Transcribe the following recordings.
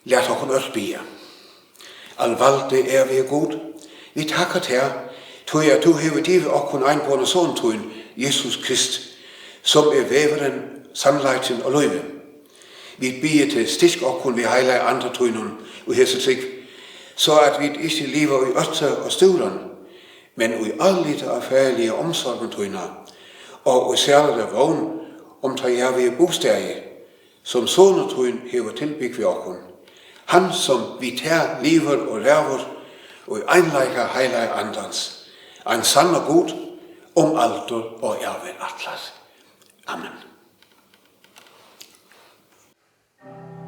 Lad os bede. Alvalde vi god. Vi takker til tog at du hever givet og kun egenbårende sådan tøjen, Jesus Krist, som væveren, sandleiten og løgve. Vi beder til stisk og kun vi hejle andre tøjnene og hese sig, så at vi ikke lever i øster og støvlen, men i allite og færlige omsorgen tøjner, og i særlige vogn om tager vi bogstadige, som sådan tøjen hever tilbygge ved okkur. Han som vi tær lever og ræver, og i einleika heilig andans, en sand og god, om alder og erve atlas. Amen. Oh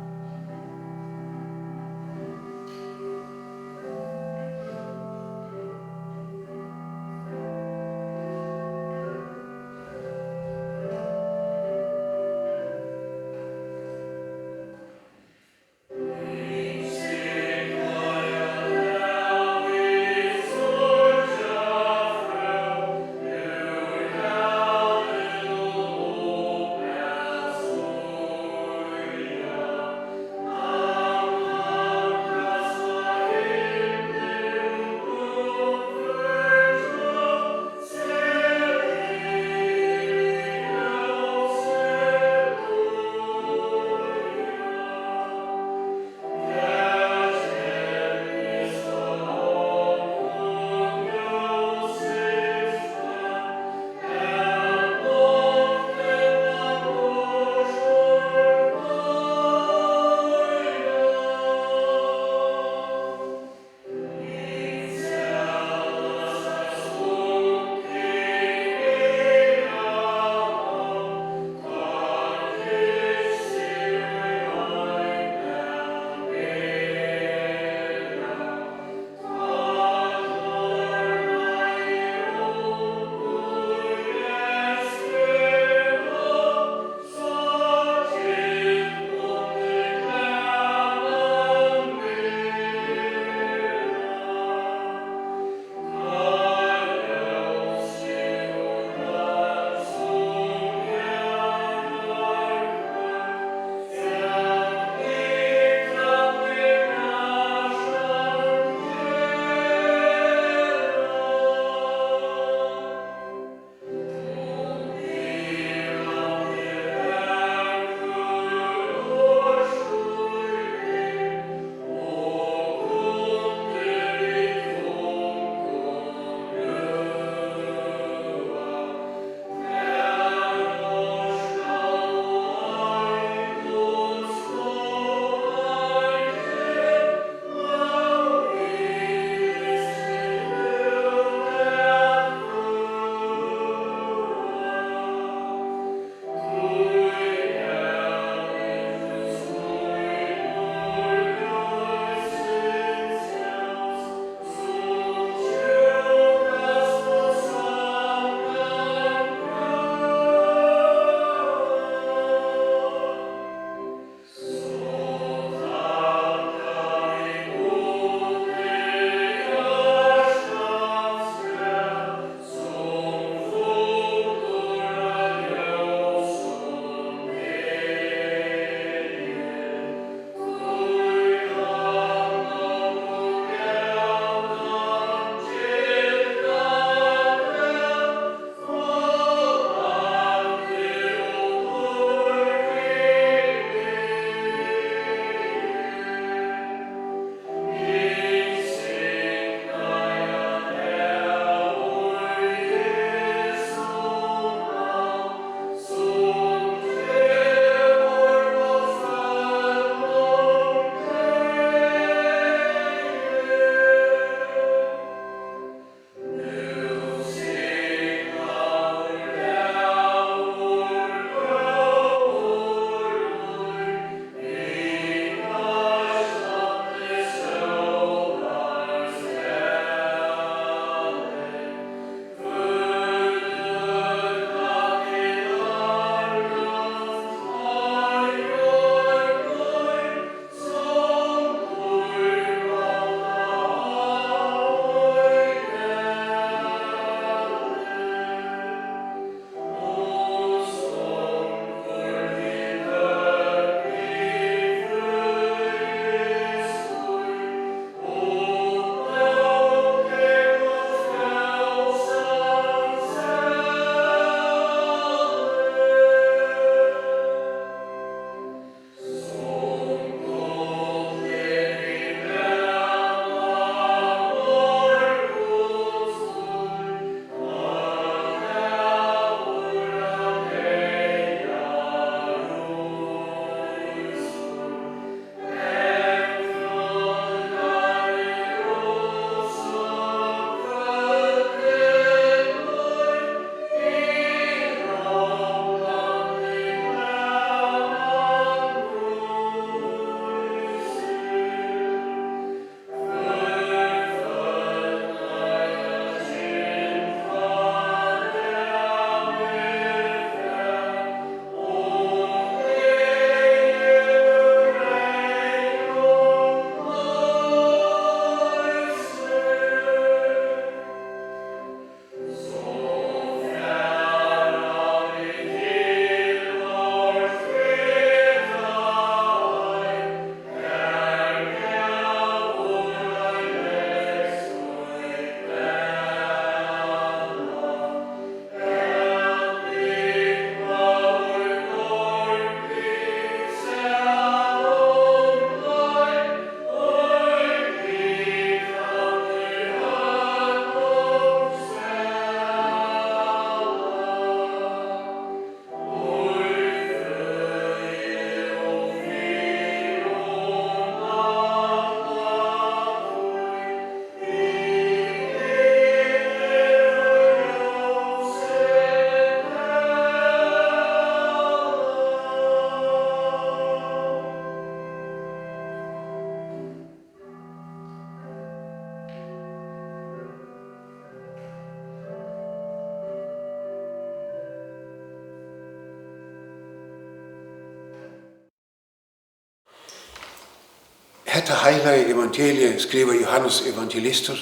Dette heilige evangeliet skriver Johannes evangelister,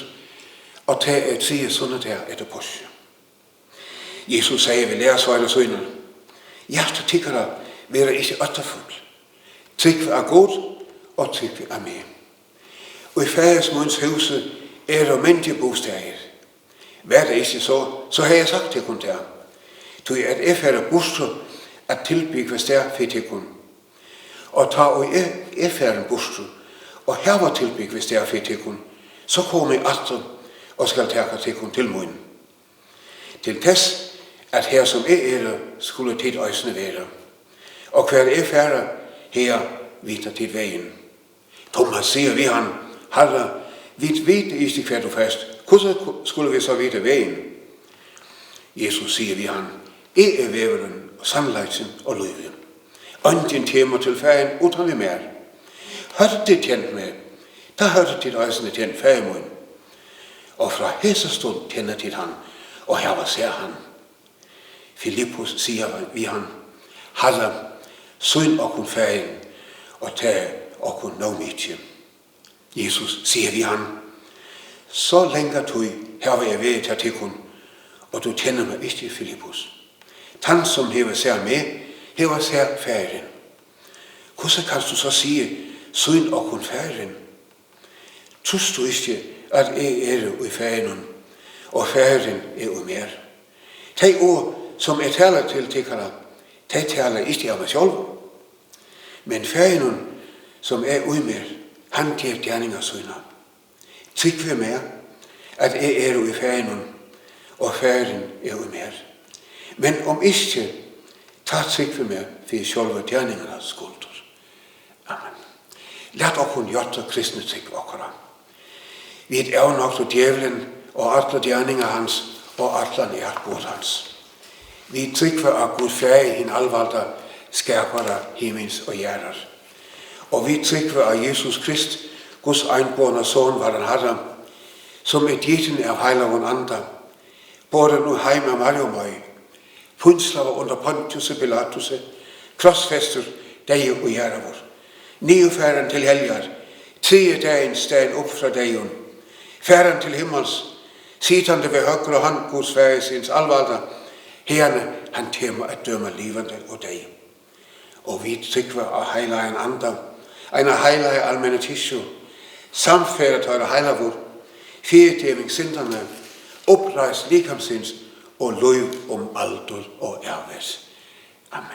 og tager 3 søndager etter påske. Jesus sier ved lærersvejne søgner, hjertet tikkere være ikke åtterfuld. Trykve er god, og trykve er med. Og i færesmunds huse er der mændje bostager. Vær det ikke så har jeg sagt til kun der. Tog at efterre bostru at tilbygge hvis der for til kun. Og ta og efterre bostru, og her var tilbygge hvis der for til kun. Så kommer jeg atter og skal tage til kun til munden. Til tess at her som skulle tid øjsene være. Og hver efterre her vidter til vejen. Thomas siger vi han, Herre, vi ved ikke hver du fast. Hvordan skulle vi så vide vejen? Jesus siger vi han, er væveren og sandlejsen og løven. Ånden tema til færgen uden vi mere. Hørte det tjent med, der hørte dit øjsene tjent færgemøen. Og fra hese stund tænder til han, og her var ser han. Filippus siger vi han, Herre, søn og kun færgen, og tag og kun nå mit. Jesus siger vi han, så længe du her var jeg ved til kun, og du tænder mig ikke, Filippus. Han som hever ser med, hever ser færgen. Hvordan kan du så sige, søn og kun færgen? Trus du ikke, at jeg er i færgen, og færgen er i mere? De ord, som jeg taler til tikkere, de taler ikke af mig selv. Men færgen, som er i mere, han giver gerninger sønner. Trykve mere, at jeg er i færgen, og færgen er i mere. Men om ikke, tager trykve mere, for sjølve gerningernes skulder. Amen. Lad okkur gjøre kristne trykve okkara. Vi er nok til djævlen, og alle gerninger hans, og alle hjertbord hans. Vi trykve af Gud færge hin alvalder, skærpere himmels og hjerter. Og vi trykve af Jesus Krist, Guds egenborne son var den herre, som et jeten af heilagen andre, både nu heim af Mariumøj, punslaver under Pontius Pilatus, klodsfester, dag og hjertevor. Neofærden til helger, 3 dagens dagen op fra dagen, færden til himmels, sittande ved højre hånd Guds færgesins alvalder, herrene han tæmmer at dømme levende og dag. Og vi trykver af heilagen andre, en heilige almene tissue, samfærdet højre heilavur, firedæving synderne, oprejst likamsins og løv om alder og ærvæs. Amen.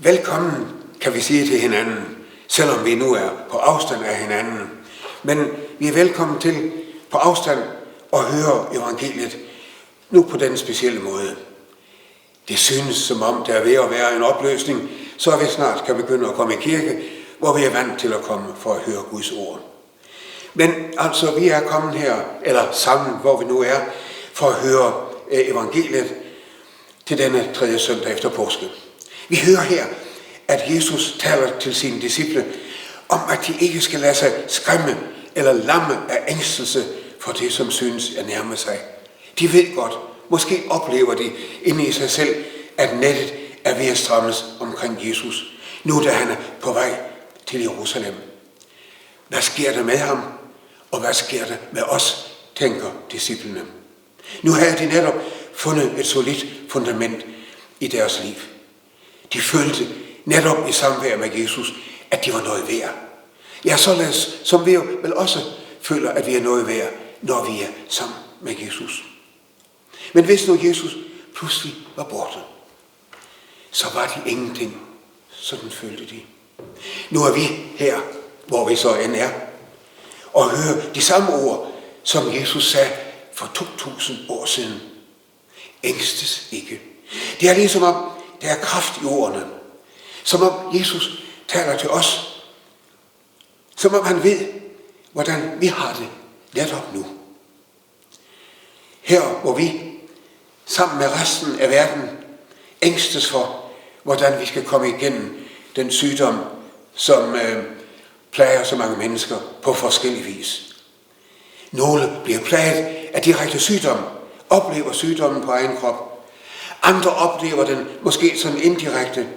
Velkommen, kan vi sige til hinanden, selvom vi nu er på afstand af hinanden. Men vi er velkommen til på afstand at høre evangeliet nu på den specielle måde. Det synes som om der er ved at være en opløsning, så vi snart kan begynde at komme i kirke, hvor vi er vant til at komme for at høre Guds ord. Men altså, vi er kommet her, eller sammen, hvor vi nu er, for at høre evangeliet til denne 3. søndag efter påske. Vi hører her, at Jesus taler til sine disciple om, at de ikke skal lade sig skræmme eller lamme af ængstelse for det, som synes at nærme sig. De ved godt, måske oplever de inde i sig selv, at nettet er ved at strammes omkring Jesus, nu da han er på vej til Jerusalem. Hvad sker der med ham, og hvad sker der med os, tænker disciplene. Nu havde de netop fundet et solidt fundament i deres liv. De følte netop i samvær med Jesus, at de var noget værd. Ja, således som vi jo vel også føler, at vi er noget værd, når vi er sammen med Jesus. Men hvis nu Jesus pludselig var borte, så var de ingenting. Sådan følte de. Nu er vi her, hvor vi så end er, og hører de samme ord, som Jesus sagde for 2000 år siden. Ængstes ikke. Det er ligesom om, der er kraft i ordene. Som om Jesus taler til os. Som om han ved, hvordan vi har det netop nu. Her, hvor vi sammen med resten af verden ængstes for, hvordan vi skal komme igennem den sygdom, som plager så mange mennesker på forskellig vis. Nogle bliver plaget af direkte sygdom, oplever sygdommen på egen krop. Andre oplever den måske sådan indirekte.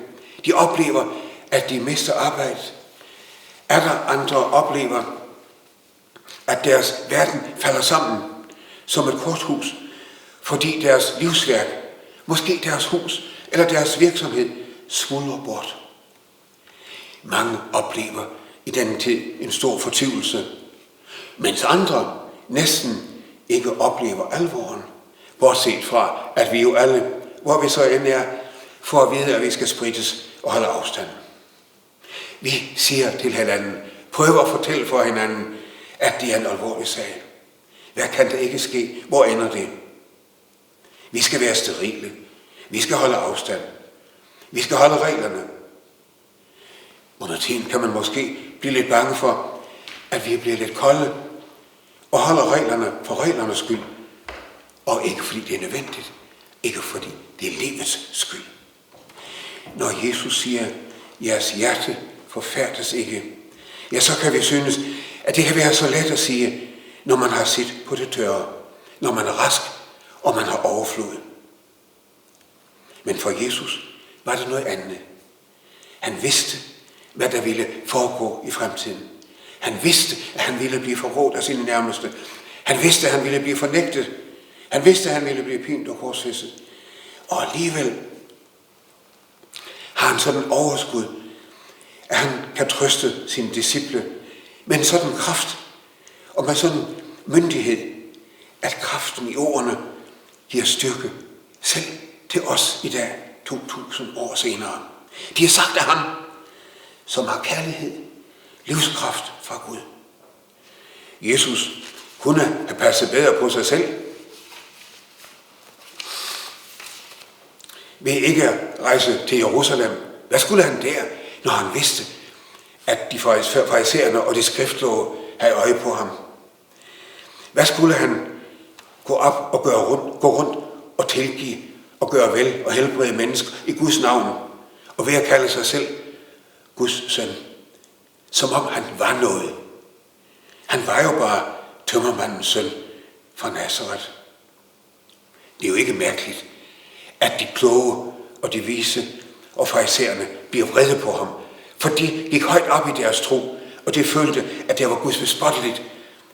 De oplever, at de mister arbejdet. Andre oplever, at deres verden falder sammen som et korthus, fordi deres livsværk, måske deres hus eller deres virksomhed, smuldrer bort. Mange oplever i denne tid en stor fortvivlelse, mens andre næsten ikke oplever alvoren, bortset fra, at vi jo alle, hvor vi så end er, får at vide, at vi skal sprittes og holde afstand. Vi siger til hinanden, prøver at fortælle for hinanden, at det er en alvorlig sag. Hvad kan der ikke ske? Hvor ender det? Vi skal være sterile. Vi skal holde afstand. Vi skal holde reglerne. Under tiden kan man måske blive lidt bange for, at vi bliver lidt kolde og holder reglerne for reglernes skyld. Og ikke fordi det er nødvendigt. Ikke fordi det er livets skyld. Når Jesus siger, jeres hjerte forfærdes ikke, ja, så kan vi synes, at det kan være så let at sige, når man har sit på det tørre, når man er rask, og man har overflod. Men for Jesus var det noget andet. Han vidste, hvad der ville foregå i fremtiden. Han vidste, at han ville blive forrådt af sine nærmeste. Han vidste, at han ville blive fornægtet. Han vidste, at han ville blive pint og korsfæstet. Og alligevel har han sådan overskud, at han kan trøste sine disciple med en sådan kraft og med sådan myndighed, at kraften i ordene giver styrke selv til os i dag, 2000 år senere. De er sagt af ham, som har kærlighed, livskraft fra Gud. Jesus kunne have passet bedre på sig selv, ved ikke at rejse til Jerusalem. Hvad skulle han der, når han vidste, at de farisæerne og de skriftlove havde øje på ham? Hvad skulle han gå op og gå rundt og tilgive og gøre vel og helbrede mennesker i Guds navn og ved at kalde sig selv Guds søn? Som om han var noget. Han var jo bare tømmermandens søn fra Nazareth. Det er jo ikke mærkeligt, at de kloge og de vise og farisæerne bliver vrede på ham, for de gik højt op i deres tro, og de følte, at det var Guds bespotteligt,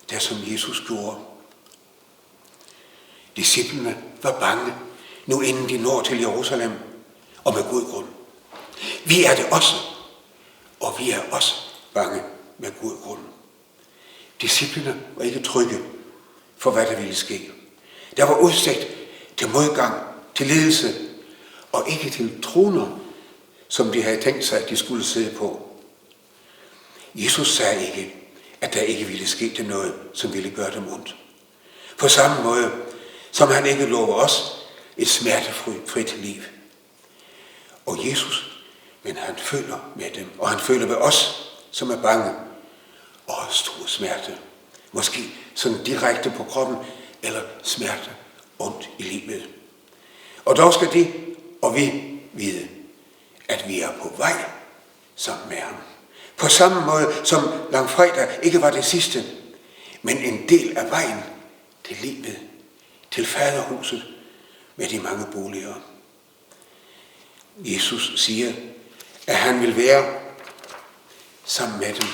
det som Jesus gjorde. Disciplene var bange, nu inden de når til Jerusalem, og med god grund. Vi er det også, og vi er også bange med god grund. Disciplene var ikke trygge for, hvad der ville ske. Der var udsigt til modgang, til ledelse, og ikke til troner, som de havde tænkt sig, at de skulle sidde på. Jesus sagde ikke, at der ikke ville ske til noget, som ville gøre dem ondt. På samme måde, som han ikke lover os et smertefrit liv. Og Jesus, men han føler med dem, og han føler med os, som er bange og har stor smerte. Måske sådan direkte på kroppen, eller smerte ondt i livet. Og dog skal de og vi vide, at vi er på vej sammen med ham. På samme måde som langfredag ikke var det sidste, men en del af vejen til livet, til faderhuset med de mange boliger. Jesus siger, at han vil være sammen med dem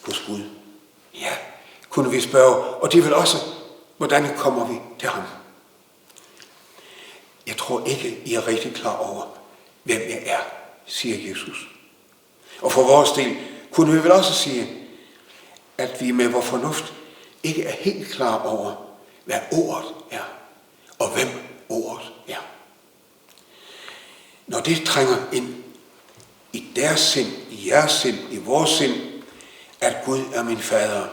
hos Gud. Ja, kunne vi spørge, og de vil også, hvordan kommer vi til ham? Jeg tror ikke, I er rigtig klar over, hvem jeg er, siger Jesus. Og for vores del kunne vi vel også sige, at vi med vores fornuft ikke er helt klar over, hvad ordet er, og hvem ordet er. Når det trænger ind i deres sind, i jeres sind, i vores sind, at Gud er min fader,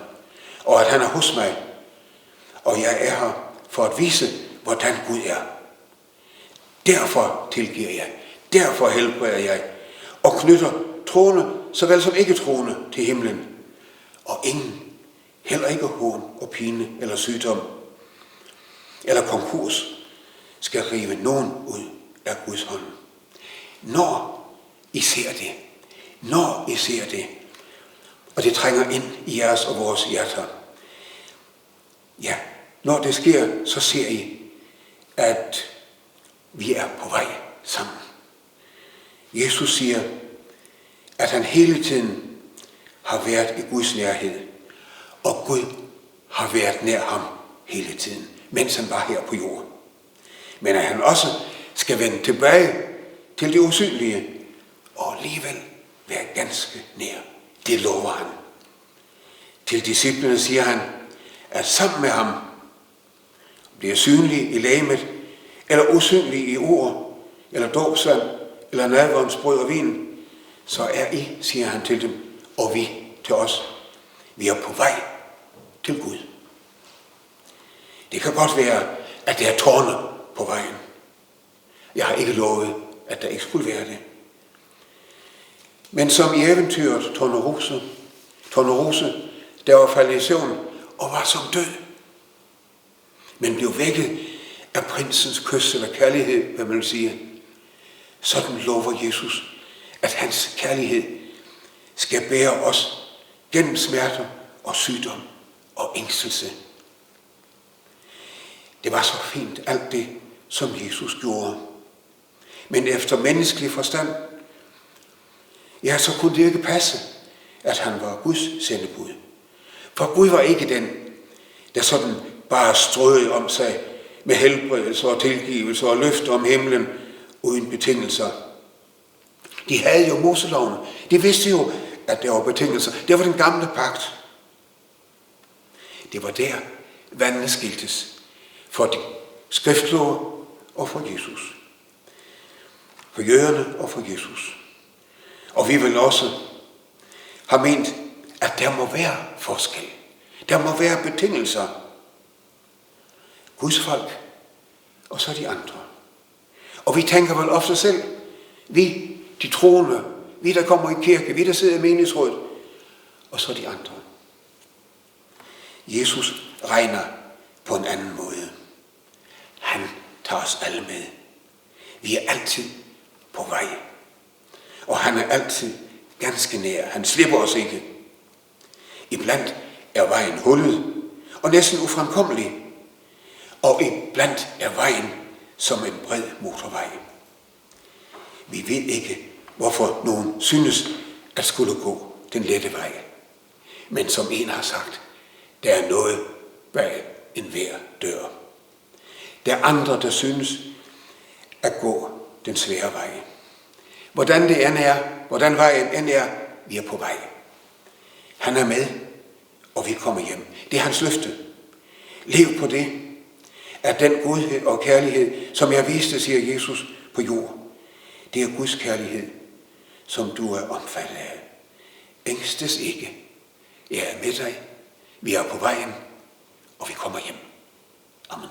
og at han er hos mig, og jeg er her for at vise, hvordan Gud er. Derfor tilgiver jeg, derfor helbreder jeg, og knytter troende, såvel som ikke troende, til himlen. Og ingen, heller ikke hån og pine eller sygdom, eller konkurs, skal rive nogen ud af Guds hånd. Når I ser det, og det trænger ind i jeres og vores hjerter, ja, når det sker, så ser I, at vi er på vej sammen. Jesus siger, at han hele tiden har været i Guds nærhed, og Gud har været nær ham hele tiden, mens han var her på jorden. Men at han også skal vende tilbage til det usynlige, og alligevel være ganske nær. Det lover han. Til disciplene siger han, at sammen med ham bliver synlig i legemet, eller usynlig i ord, eller dåbsvand, eller nadvåndsbrød og vin, så er I, siger han til dem, og vi til os. Vi er på vej til Gud. Det kan godt være, at der er tårne på vejen. Jeg har ikke lovet, at der ikke skulle være det. Men som i eventyret Tornerose, der var faldet i søvn og var som død, men blev vækket af prinsens kys eller kærlighed, hvad man vil sige. Sådan lover Jesus, at hans kærlighed skal bære os gennem smerter og sygdom og ængstelse. Det var så fint alt det, som Jesus gjorde. Men efter menneskelig forstand, ja, så kunne det ikke passe, at han var Guds sendebud. For Gud var ikke den, der sådan bare strøede om sig med helbredelse og tilgivelse og løfte om himlen uden betingelser. De havde jo Moseloven. De vidste jo, at der var betingelser. Det var den gamle pagt. Det var der, vandene skiltes. For de skriftkloge og for Jesus. For jøderne og for Jesus. Og vi vil også have ment, at der må være forskel. Der må være betingelser. Guds folk, og så de andre. Og vi tænker vel ofte selv, vi, de troende, vi der kommer i kirke, vi der sidder i menighedsrådet, og så de andre. Jesus regner på en anden måde. Han tager os alle med. Vi er altid på vej. Og han er altid ganske nær. Han slipper os ikke. Iblandt er vejen hullet og næsten ufremkommelig. Og iblandt er vejen som en bred motorvej. Vi ved ikke, hvorfor nogen synes at skulle gå den lette vej. Men som en har sagt, der er noget bag enhver dør. Der er andre, der synes at gå den svære vej. Hvordan det end er, hvordan vejen end er, vi er på vej. Han er med, og vi kommer hjem. Det er hans løfte. Lev på det, at den godhed og kærlighed, som jeg viste, siger Jesus, på jord, det er Guds kærlighed, som du er omfattet af. Ængstes ikke. Jeg er med dig. Vi er på vejen, og vi kommer hjem. Amen.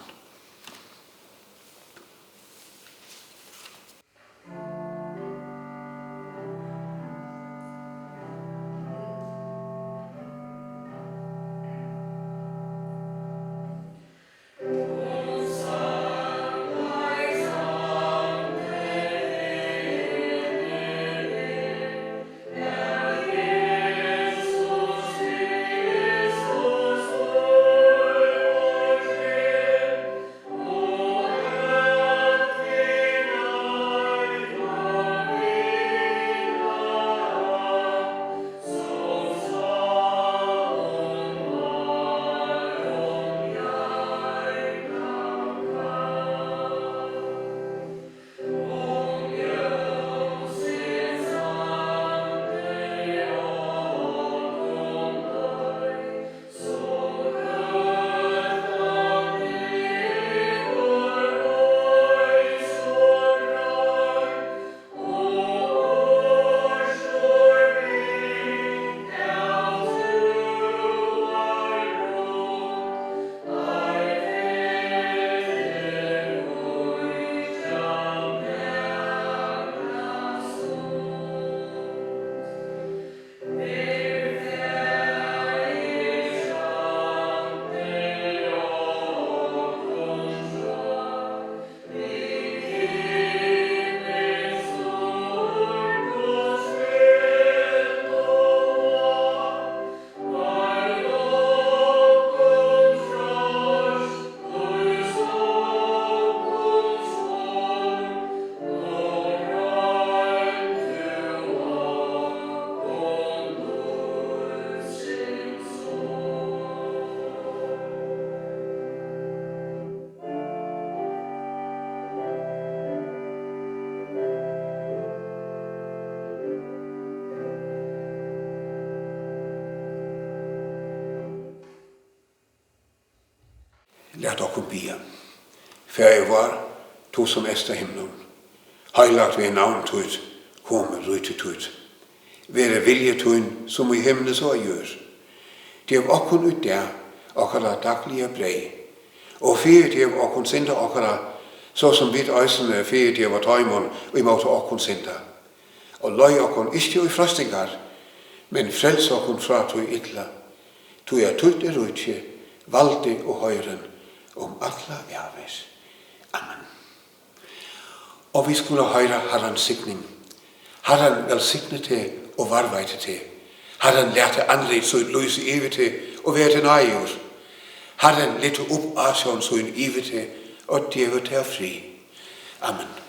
Lad okkur bia. Færge vor, to som ester himlen. Heilagt ved navn tøjt, komme rydte tøjt. Være vilje tøjen, som i himlen så gjør. Det er okkun ut der, okkara daglige brei. Og fyrir det er okkun sender okkara, så som vidt øjsene fyrir det var tøjmån, og i måte okkun sender. Og løg okkun ikke i frostingar, men frels okkun fra tøj ytla. Tøj er tøjt er rydtje, valde og høyren, om alla ervis. Amen. Og vi skulle høyre Herrens signing. Herren velsigne til og varvejte til. Herren lærte anret så et løse evigt til og være til nøjus. Herren lette op Asion så en evigt til og djævet til fri. Amen.